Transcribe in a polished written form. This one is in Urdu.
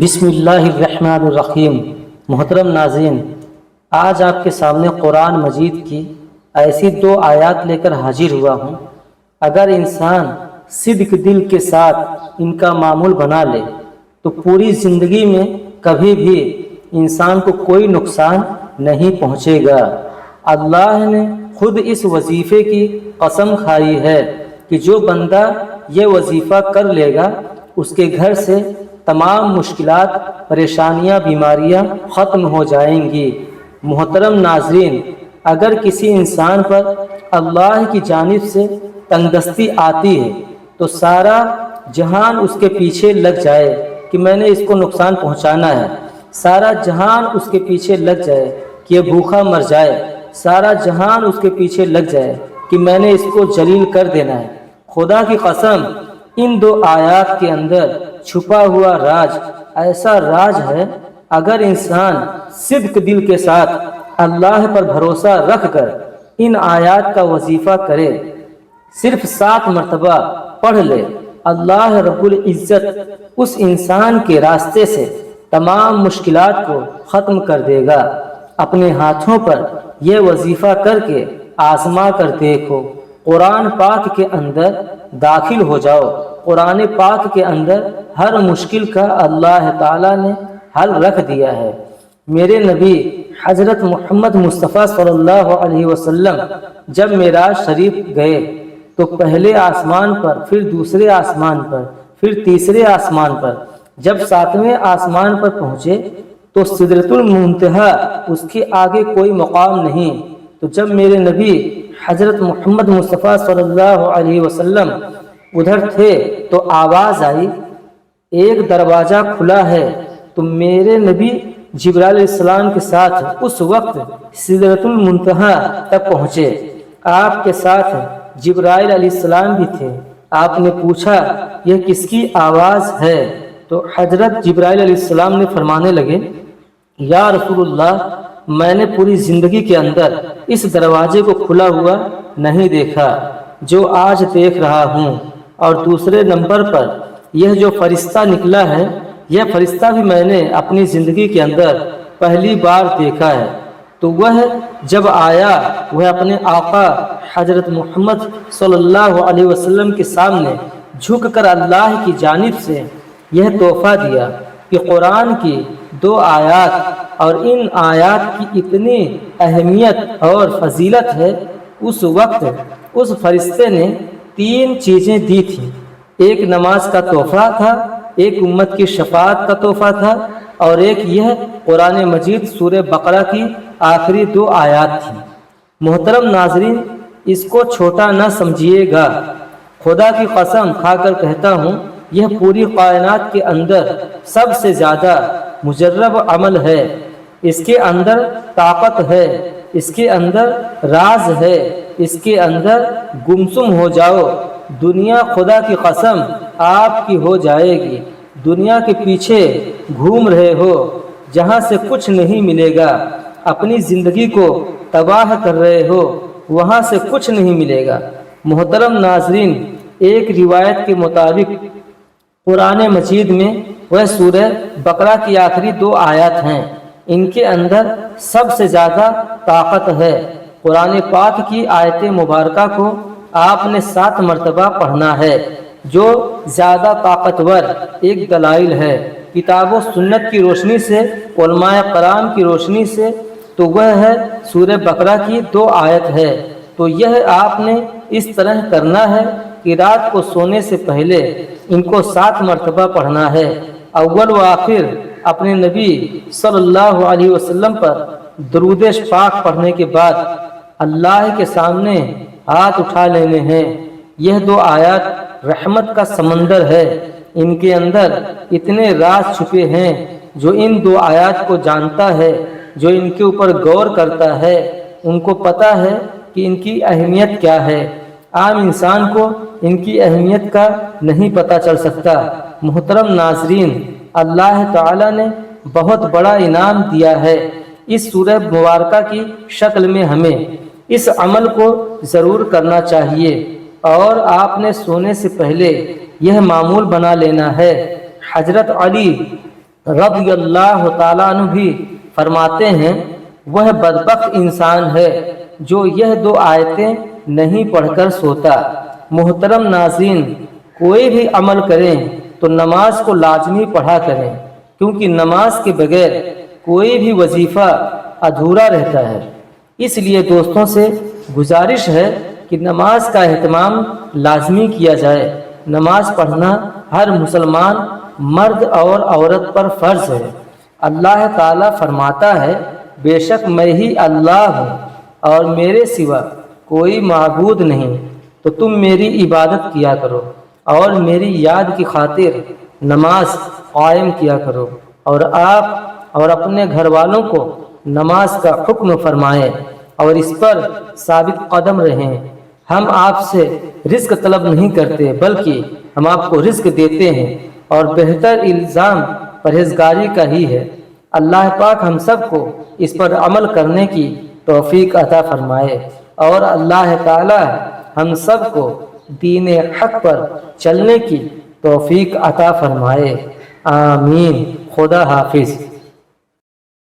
بسم اللہ الرحمن الرحیم۔ محترم ناظرین، آج آپ کے سامنے قرآن مجید کی ایسی دو آیات لے کر حاضر ہوا ہوں۔ اگر انسان صدق دل کے ساتھ ان کا معمول بنا لے تو پوری زندگی میں کبھی بھی انسان کو کوئی نقصان نہیں پہنچے گا۔ اللہ نے خود اس وظیفے کی قسم کھائی ہے کہ جو بندہ یہ وظیفہ کر لے گا اس کے گھر سے تمام مشکلات، پریشانیاں، بیماریاں ختم ہو جائیں گی۔ محترم ناظرین، اگر کسی انسان پر اللہ کی جانب سے تنگدستی آتی ہے تو سارا جہان اس کے پیچھے لگ جائے کہ میں نے اس کو نقصان پہنچانا ہے، سارا جہان اس کے پیچھے لگ جائے کہ یہ بھوکا مر جائے، سارا جہان اس کے پیچھے لگ جائے کہ میں نے اس کو ذلیل کر دینا ہے۔ خدا کی قسم، ان دو آیات کے اندر چھپا ہوا راز ایسا راز ہے، اگر انسان صدق دل کے ساتھ اللہ پر بھروسہ رکھ کر ان آیات کا وظیفہ کرے، صرف 7 مرتبہ پڑھ لے، اللہ رب العزت اس انسان کے راستے سے تمام مشکلات کو ختم کر دے گا۔ اپنے ہاتھوں پر یہ وظیفہ کر کے آزما کر دیکھو۔ قرآن پاک کے اندر داخل ہو جاؤ۔ قرآن پاک کے اندر ہر مشکل کا اللہ تعالیٰ نے حل رکھ دیا ہے۔ میرے نبی حضرت محمد مصطفیٰ صلی اللہ علیہ وسلم جب معراج شریف گئے تو پہلے آسمان پر، پھر دوسرے آسمان پر، پھر تیسرے آسمان پر، جب 7ویں آسمان پر پہنچے تو سدرۃ المنتہا، اس کے آگے کوئی مقام نہیں۔ تو جب میرے نبی حضرت محمد مصطفیٰ صلی اللہ علیہ وسلم ادھر تھے تو آواز آئی، ایک دروازہ کھلا ہے۔ تو میرے نبی جبرائیل علیہ السلام کے ساتھ اس وقت سدرۃ المنتہا تک پہنچے۔ آپ کے ساتھ جبرائیل علیہ السلام بھی تھے۔ آپ نے پوچھا یہ کس کی آواز ہے؟ تو حضرت جبرائیل علیہ السلام نے فرمانے لگے، یا رسول اللہ، میں نے پوری زندگی کے اندر اس دروازے کو کھلا ہوا نہیں دیکھا جو آج دیکھ رہا ہوں، اور دوسرے نمبر پر یہ جو فرشتہ نکلا ہے، یہ فرشتہ بھی میں نے اپنی زندگی کے اندر پہلی بار دیکھا ہے۔ تو وہ جب آیا، وہ اپنے آقا حضرت محمد صلی اللہ علیہ وسلم کے سامنے جھک کر اللہ کی جانب سے یہ تحفہ دیا کہ قرآن کی 2 آیات، اور ان آیات کی اتنی اہمیت اور فضیلت ہے۔ اس وقت اس فرشتے نے 3 چیزیں دی تھیں۔ ایک نماز کا تحفہ تھا، ایک امت کی شفاعت کا تحفہ تھا، اور ایک یہ قرآن مجید سورہ بقرہ کی آخری 2 آیات تھیں۔ محترم ناظرین، اس کو چھوٹا نہ سمجھیے گا۔ خدا کی قسم کھا کر کہتا ہوں، یہ پوری کائنات کے اندر سب سے زیادہ مجرب عمل ہے۔ اس کے اندر طاقت ہے، اس کے اندر راز ہے، اس کے اندر گمسم ہو جاؤ، دنیا خدا کی قسم آپ کی ہو جائے گی۔ دنیا کے پیچھے گھوم رہے ہو جہاں سے کچھ نہیں ملے گا، اپنی زندگی کو تباہ کر رہے ہو وہاں سے کچھ نہیں ملے گا۔ محترم ناظرین، ایک روایت کے مطابق قرآن مجید میں وہ سورہ بقرہ کی آخری 2 آیات ہیں، ان کے اندر سب سے زیادہ طاقت ہے۔ قرآن پاک کی آیت مبارکہ کو آپ نے 7 مرتبہ پڑھنا ہے، جو زیادہ طاقتور ایک دلائل ہے کتاب و سنت کی روشنی سے، علماء کرام کی روشنی سے، تو وہ ہے سورہ بقرہ کی 2 آیت ہے۔ تو یہ آپ نے اس طرح کرنا ہے کہ رات کو سونے سے پہلے ان کو 7 مرتبہ پڑھنا ہے۔ اول و آخر اپنے نبی صلی اللہ علیہ وسلم پر درود پاک پڑھنے کے بعد اللہ کے سامنے ہاتھ اٹھا لینے ہیں۔ یہ 2 آیات رحمت کا سمندر ہے، ان کے اندر اتنے راز چھپے ہیں۔ جو ان 2 آیات کو جانتا ہے، جو ان کے اوپر غور کرتا ہے، ان کو پتہ ہے کہ ان کی اہمیت کیا ہے۔ عام انسان کو ان کی اہمیت کا نہیں پتہ چل سکتا۔ محترم ناظرین، اللہ تعالیٰ نے بہت بڑا انعام دیا ہے اس سورہ مبارکہ کی شکل میں۔ ہمیں اس عمل کو ضرور کرنا چاہیے، اور آپ نے سونے سے پہلے یہ معمول بنا لینا ہے۔ حضرت علی رضی اللہ تعالیٰ عنہ بھی فرماتے ہیں وہ بدبخت انسان ہے جو یہ دو آیتیں نہیں پڑھ کر سوتا۔ محترم ناظرین، کوئی بھی عمل کریں تو نماز کو لازمی پڑھا کریں، کیونکہ نماز کے بغیر کوئی بھی وظیفہ ادھورا رہتا ہے۔ اس لیے دوستوں سے گزارش ہے کہ نماز کا اہتمام لازمی کیا جائے۔ نماز پڑھنا ہر مسلمان مرد اور عورت پر فرض ہے۔ اللہ تعالیٰ فرماتا ہے بے شک میں ہی اللہ ہوں اور میرے سوا کوئی معبود نہیں، تو تم میری عبادت کیا کرو اور میری یاد کی خاطر نماز قائم کیا کرو، اور آپ اور اپنے گھر والوں کو نماز کا حکم فرمائیں اور اس پر ثابت قدم رہیں۔ ہم آپ سے رزق طلب نہیں کرتے بلکہ ہم آپ کو رزق دیتے ہیں، اور بہتر الزام پرہیزگاری کا ہی ہے۔ اللہ پاک ہم سب کو اس پر عمل کرنے کی توفیق عطا فرمائے، اور اللہ تعالی ہم سب کو دین حق پر چلنے کی توفیق عطا فرمائے۔ آمین۔ خدا حافظ۔